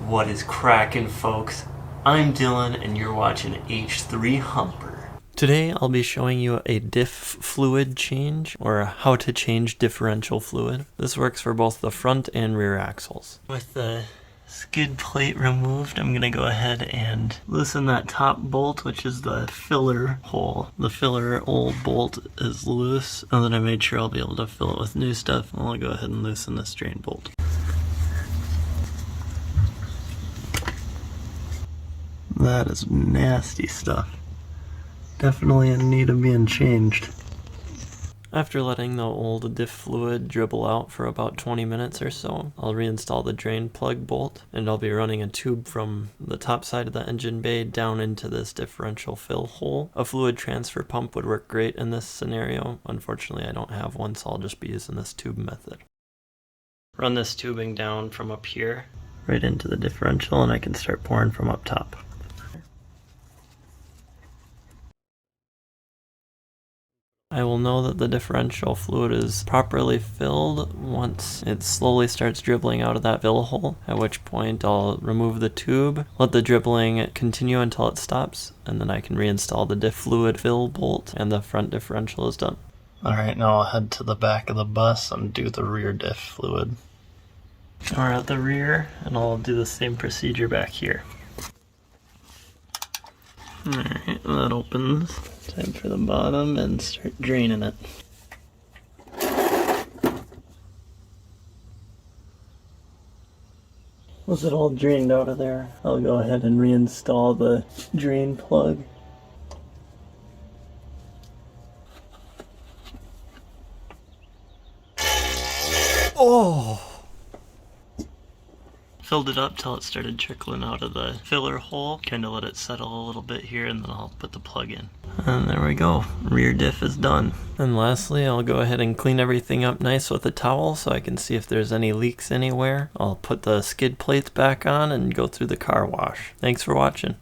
What is crackin', folks? I'm Dylan and you're watching H3 Humper. Today I'll be showing you a diff fluid change, or how to change differential fluid. This works for both the front and rear axles. With the skid plate removed, I'm gonna go ahead and loosen that top bolt, which is the filler hole. The filler old bolt is loose, and then I made sure I'll be able to fill it with new stuff. I'll go ahead and loosen this drain bolt. That is nasty stuff. Definitely in need of being changed. After letting the old diff fluid dribble out for about 20 minutes or so, I'll reinstall the drain plug bolt, and I'll be running a tube from the top side of the engine bay down into this differential fill hole. A fluid transfer pump would work great in this scenario. Unfortunately, I don't have one, so I'll just be using this tube method. Run this tubing down from up here, right into the differential, and I can start pouring from up top. I will know that the differential fluid is properly filled once it slowly starts dribbling out of that fill hole, at which point I'll remove the tube, let the dribbling continue until it stops, and then I can reinstall the diff fluid fill bolt and the front differential is done. Alright, now I'll head to the back of the bus and do the rear diff fluid. We're at the rear, and I'll do the same procedure back here. Alright, that opens. Time for the bottom and start draining it. Once it all drained out of there, I'll go ahead and reinstall the drain plug. Oh! Filled it up till it started trickling out of the filler hole. Kind of let it settle a little bit here, and then I'll put the plug in. And there we go. Rear diff is done. And lastly, I'll go ahead and clean everything up nice with a towel so I can see if there's any leaks anywhere. I'll put the skid plates back on and go through the car wash. Thanks for watching.